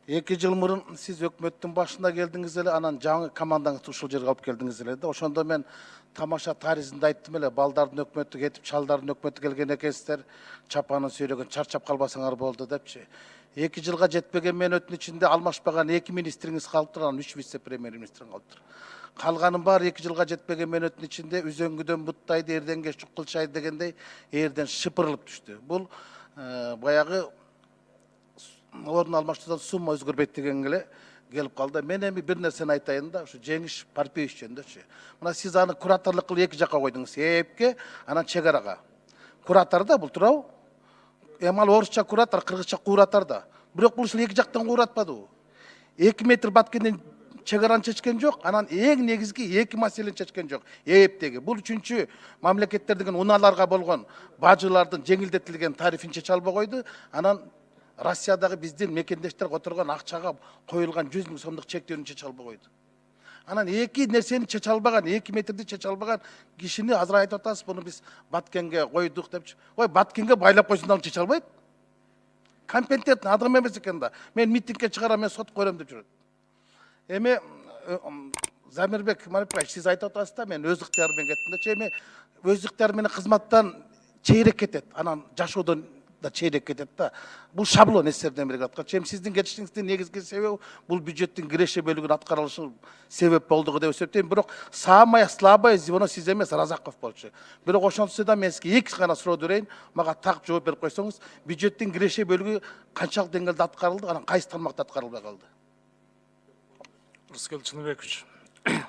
2 жыл мурун сиз өкмөттүн башына келдиңиз эле, анан жаңы командаңызды ушул жерге алып келдиңиз эле да. Ошондо мен тамаша таризинде айттым эле, балдардын өкмөтү кетип, чалдардын өкмөтү келген экенсиздер, чапанын сүйрөгөн, чарчап калбасаңар болду депчи. 2 жылга жетпеген мөөнөттүн ичинде алмашпаган 2 министриңиз калыптыр, анан 3 вице-премьер-министриң калыптыр. Калганын баары 2 жылга жетпеген мөөнөттүн ичинде үзөңгүдөн буттайды, эрденге чукулчайды дегендей эрден шыпырылып түштү. Бул баягы орун алмаштыруудан сумма өзгөрбөйт дегенге эле келип калды. Мен эми бир нерсени айтайын да, ушу Жеңиш Парпиевич жөнүндөчү. Мына сиз аны кураторлук кылып эки жакка койдуңуз, ЭЭПке, анан чек арага. Куратор да бул, туурабы? Эми ал орусча куратор, кыргызча куратор да. Бирок бул ушул эки жактан куратпадыбы? 2 метр баткенден чек араны чечкен жок, анан эң негизги 2 маселени чечкен жок. ЭЭПтеги. Бул үчүнчү мамлекеттер деген унааларга болгон бажылардын жеңилдетилген тарифин чече албай койду. Анан Россиядагы биздин мекендештер которгон акчага коюлган 100 000 сомдук чектөөнү чече албай койду. Анан эки нерсени чече албаган, 2 метрди чече албаган кишини азыр айтып атасыз, буну биз Баткенге койдук депчи. Ой, Баткенге байлап койсун да чече албайт. Компетентный адам эмес экен да. Мен митингге чыгарам, мен сот көрөм деп жүрөт. Эми Замирбек Марипбаевич, сиз айтып атасыз да, мен өз ыктыярым менен кеттим да. Эми өз ыктыярым менен кызматтан чейрек кетет, анан жашоодон да чейрек кетет да. Бул шаблон эсерден бери аткарчу. Эми сиздин кетишиңиздин негизги себеби бул бюджеттин киреше бөлүгүн аткарылышы себеп болду деп эсептейм. Бирок самое слабое звено сиз эмес, Разаков болчу. Бирок ошонусу да мен сизге эки гана суроо берейин, мага так жооп берип койсоңуз, бюджеттин киреше бөлүгү канчалык деңгээлде аткарылды, анан кайсы тармакта аткарылбай калды? Рыскел Чыныбекович,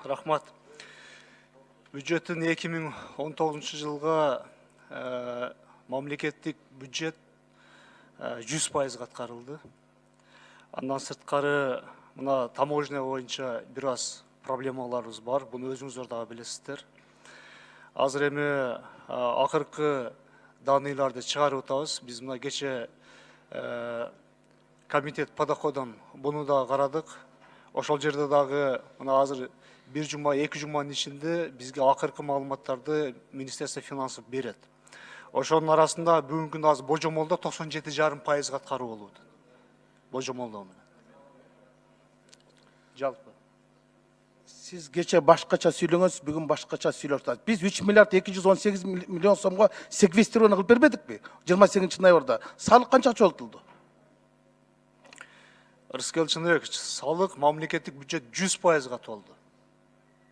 рахмат. Бюджеттин 2019 жылга мамлекеттик бюджет 100% аткарылды. Андан сырткары мына таможня боюнча бир аз проблемаларыбыз бар. Буну өзүңүздөр дагы билесиздер. Азыр эми акыркы даныйларды чыгарып атабыз. Биз мына кече комитет по доходам буну да карадык. Ошол жерде дагы мына азыр бир жума, 2 жуманын ичинде бизге акыркы маалыматтарды Министерство финансов берет. Ошонун арасында бүгүнкү күндө азыр божомолдо 97,5% аткаруу болуп атат. Божомолдо менен. Жалпы. Сиз кече башкача сүйлөгөнсүз, бүгүн башкача сүйлөп атасыз. Биз 3 миллиард 218 миллион сомго секвестирование кылып бербедикпи? 28 ноябрда. Салык канча чогултулду? Рыскел Чыныбекович, салык мамлекеттик бюджет 100%га толду.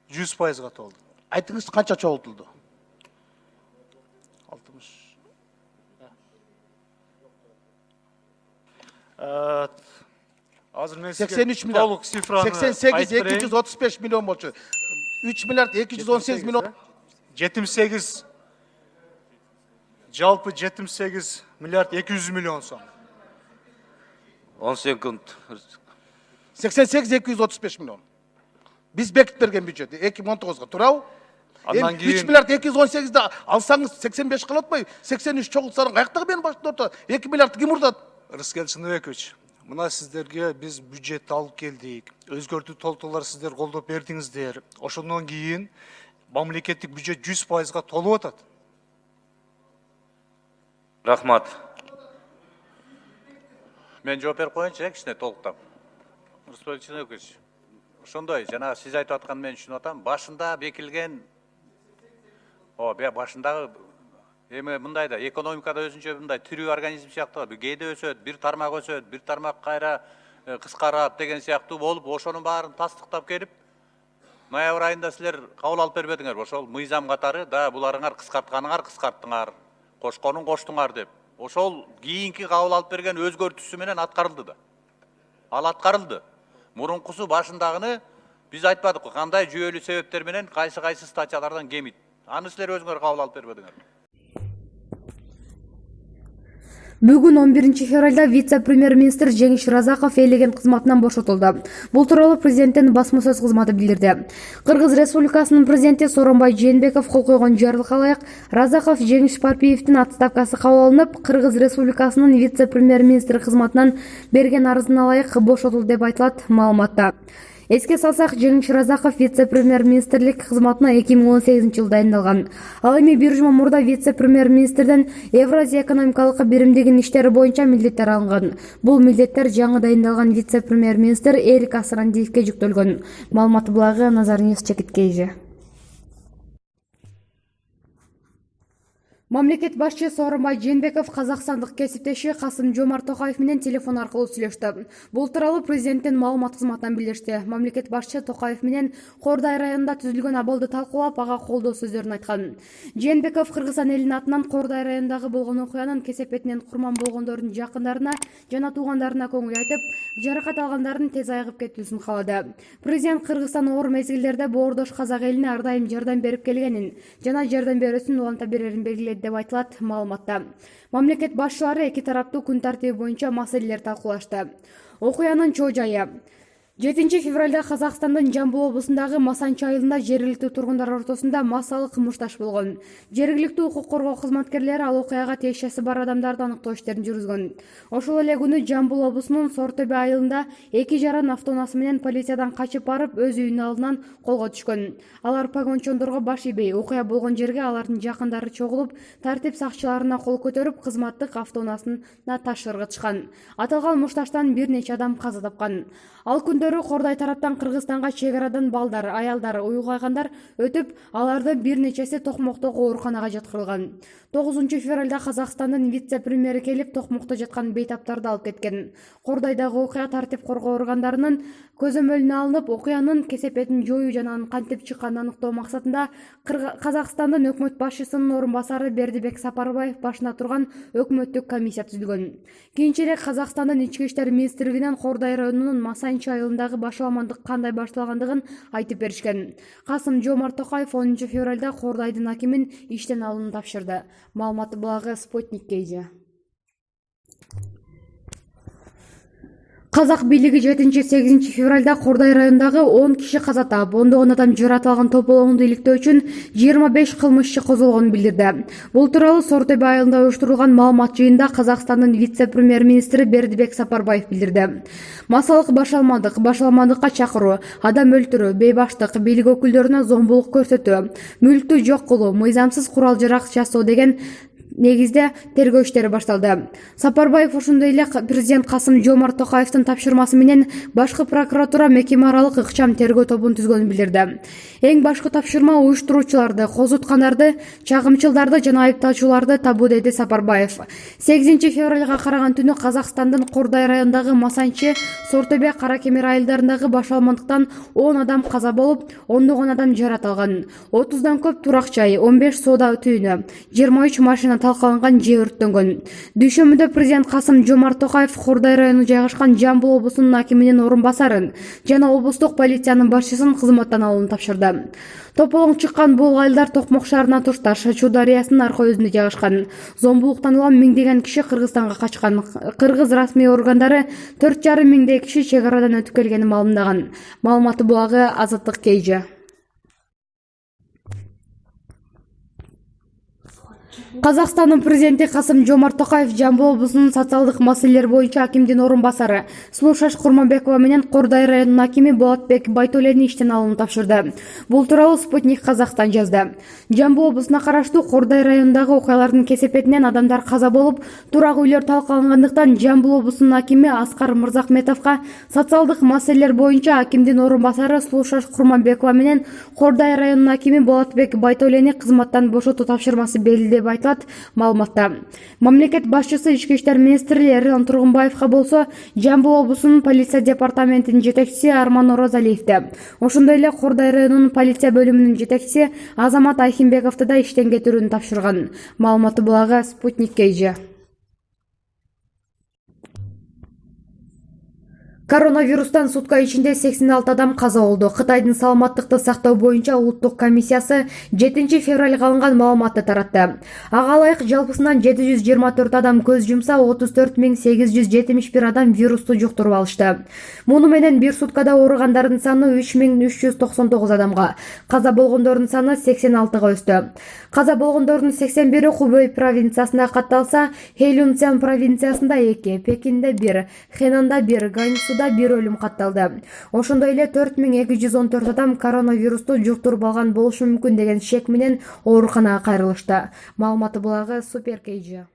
100%га толду. Айтыңыз, канча чогултулду? 60. Азыр мен 83 миллион. толук цифраны 88 235 миллион болчу. 3 миллиард 218 миллион. 78 жалпы 78 миллиард 200 миллион сом. 10 секунд. 88 235 миллион. Биз бекитип берген бюджет 2019-га, туурабы? Андан 3 миллиард 218-де алсаңыз 85 калат атпайбы? 83 чогултсаң каяктагы менин башымда орто? 2 миллиард ким урдат? Рыскел Чыныбекович, мына сиздерге биз бюджетти алып келдик. Өзгөртүү толтурлар сиздер колдоп бердиңиздер. Ошондон кийин мамлекеттик бюджет 100%га толуп атат. Рахмат. Мен жооп берип коеюнчу, кичине толуктап. Рыскел Чыныбекович, ошондой жана сиз айтып аткан мен түшүнүп атам. Башында бекилген башындагы эми мындай да экономикада өзүнчө мындай тирүү организм сыяктуу кээде өсөт, бир тармак өсөт, бир тармак кайра кыскарат деген сыяктуу болуп, ошонун баарын тастыктап келип, ноябрь айында силер кабыл алып бербедиңерби? Ошол мыйзам катары да буларыңар кыскарттыңар, кошконун коштуңар деп. Ошол кийинки кабыл алып берген өзгөртүүсү менен аткарылды да. Ал аткарылды. Мурункусу башындагыны биз айтпадыкпы, кандай жүйөлүү себептер менен кайсы статьялардан кемит. Аны силер өзүңөр кабыл алып бербедиңер. Бүгүн 11 февралда вице-премьер-министр Жеңиш Разаков ээлеген кызматынан бошотулду. Бул тууралуу президенттин басма сөз кызматы билдирди. Кыргыз Республикасынын президенти Сооронбай Жээнбеков кол койгон жарлыкка ылайык Разаков Жеңиш Парпиевдин отставкасы кабыл алынып, Кыргыз Республикасынын вице-премьер-министри кызматынан берген арызына ылайык бошотулду деп айтылат маалыматта. Эске салсак, Жеңиш Разаков вице-премьер-министрлик кызматына 2018-жылы дайындалган. Ал эми бир жума мурда вице-премьер-министрден Евразия экономикалык биримдигинин иштери боюнча милдеттер алынган. Бул милдеттер жаңы дайындалган вице-премьер-министр Эрик Асрандиевке жүктөлгөн. Маалымат булагы Назар Ньюс Чекиткейже. Мамлекет башчы Сооронбай Жээнбеков казакстандык кесиптеши Касым-Жомарт Токаев менен телефон аркылуу сүйлөштү. Бул тууралуу президенттин маалымат кызматынан билдиришти. Мамлекет башчы Токаев менен Кордай районунда түзүлгөн абалды талкуулап, ага колдоо сөздөрүн айткан. Жээнбеков Кыргызстан элинин атынан Кордай районундагы болгон окуянын кесепетинен курман болгондордун жакындарына жана туугандарына көңүл айтып, жаракат алгандардын тез айыгып кетүүсүн каалады. Президент Кыргызстан оор мезгилдерде боордош казак элине ар дайым жардам берип келгенин жана жардам берүүсүн уланта берерин белгиледи деп айтылат маалыматта. Мамлекет башчылары эки тараптуу күн тартиби боюнча маселелер талкуулашты. Окуянын чоо жайы. 7 февралда Казакстандын Жамбыл облусундагы Масанчы айылында жергиликтүү тургундар ортосунда массалык кылмышташ болгон. Жергиликтүү укук коргоо кызматкерлери ал окуяга тиешеси бар адамдарды аныктоо иштерин жүргүзгөн. Ошол эле күнү Жамбыл облусунун Сортөбе айылында 2 жаран автоунаасы менен полициядан качып барып, өз үйүнүн алдынан колго түшкөн. Алар погончондорго баш ийбей, окуя болгон жерге алардын жакындары чогулуп, тартип сакчыларына кол көтөрүп, кызматтык автоунаасына таш ыргытышкан. Аталган мушташтан бир нече адам каза тапкан. Ал күндөрү Кордай тараптан Кыргызстанга чек арадан балдар, аялдар, уйгайгандар өтүп, аларды бир нечеси Токмоктогу ооруканага жаткырылган. 9 февралда Казакстандын вице-премьери келип, Токмокто жаткан бейтаптарды алып кеткен. Кордайдагы окуя тартип коргоо органдарынын көзөмөлүнө алынып, окуянын кесепетин жоюу жана анын кантип чыкканын аныктоо максатында Казакстандын өкмөт башчысынын орун басары Бердибек Сапарбаев башында турган өкмөттүк комиссия түзүлгөн. Кийинчерээк Казакстандын ички иштер министрлигинен Кордай районунун Масанчы айылындагы башаламандык кандай башталгандыгын айтып беришкен. Касым-Жомарт Токаев 10 февралда Кордайдын акимин иштен алууну тапшырды. Маалыматы булагы Спутник Кейже. Казак бийлиги 7-8 февралда Кордай районундагы 10 киши каза таап, ондогон адам жаратылган тополоңду иликтөө үчүн 25 кылмышчы козголгонун билдирди. Бул тууралуу Сортөбе айылында уюштурулган маалымат жыйынында Казакстандын вице-премьер-министри Бердибек Сапарбаев билдирди. Массалык башаламандыкка чакыруу, адам өлтүрүү, бейбаштык, бийлик өкүлдөрүнө зомбулук көрсөтүү, мүлктү жок кылуу, мыйзамсыз курал-жарак жасоо деген негизде тергөө иштери башталды. Сапарбаев ошондой эле президент Касым-Жомарт Токаевдин тапшырмасы менен башкы прокуратура мекеме аралык ыкчам тергөө тобун түзгөнүн билдирди. Эң башкы тапшырма уюштуруучуларды, козуткандарды, чагымчылдарды жана айыпталчуларды табуу, деди Сапарбаев. 8 февралга караган түнү Казакстандын Кордай районундагы Масанчы, Сортөбе, Кара Кемер айылдарындагы башаламандыктан 10 адам каза болуп, ондогон адам жаратылган. 30дан көп турак жай, 15 соода түйүнү, 23 машина талкаланган же өрттөнгөн. Дүйшөмбүдө президент Касым-Жомарт Токаев Кордай районунда жайгашкан Жамбыл облусунун акиминин орун басарын жана облустук полициянын башчысын кызматтан алууну тапшырды. Тополоң чыккан бул айылдар Токмок шаарына тушташ Чу дарыясынын арка өзүндө жайгашкан. Зомбулуктан улам миңдеген киши Кыргызстанга качкан. Кыргыз расмий органдары 4,5 миңдей киши чек арадан өтүп келгенин маалымдаган. Маалыматы булагы Азаттык Кейже. Казакстандын президенти Касым-Жомарт Токаев Жамбыл облусунун социалдык маселелер боюнча акимдин орун басары Слушаш Курманбекова менен Кордай районунун акими Болотбек Байтөлени иштен алууну тапшырды. Бул тууралуу Спутник Казакстан жазды. Жамбыл облусуна караштуу Кордай районундагы окуялардын кесепетинен адамдар каза болуп, турак үйлөр талкалангандыктан Жамбыл облусунун акими Аскар Мырзахметовго социалдык маселелер боюнча акимдин орун басары Слушаш Курманбекова менен Кордай районунун акими Болотбек Байтөлени кызматтан бошотуу тапшырмасы берилди деп айтылат маалыматта. Мамлекет башчысы ички иштер министри Эрлан Тургунбаевга болсо Жамбыл облусунун полиция департаментинин жетекчиси Арман Оразалиевди, ошондой эле Кордай районунун полиция бөлүмүнүн жетекчиси Азамат Айхинбековду да иштен кетирүүнү тапшырган. Маалыматы булагы Спутник Кейже. Коронавирустан сутка ичинде 86 адам каза болду. Кытайдын саламаттыкты сактоо боюнча улуттук комиссиясы 7 февралга алынган маалыматты таратты. Ага ылайык жалпысынан 724 адам көз жумса, 34.871 адам вирусту жуктуруп алышты. Муну менен бир суткада ооругандардын саны 3399 адамга, каза болгондордун саны 86га өстү. Каза болгондордун 81-и Хубэй провинциясында катталса, Хэйлюнцзян провинциясында 2, Пекинде 1, Хэнанда 1, Ганьсу Башкортостанда 1 өлүм катталды. Ошондой эле 4214 адам коронавирусту жуктуруп алган болушу мүмкүн деген шек менен ооруканага кайрылышты. Маалыматты булагы Супер Кейджи.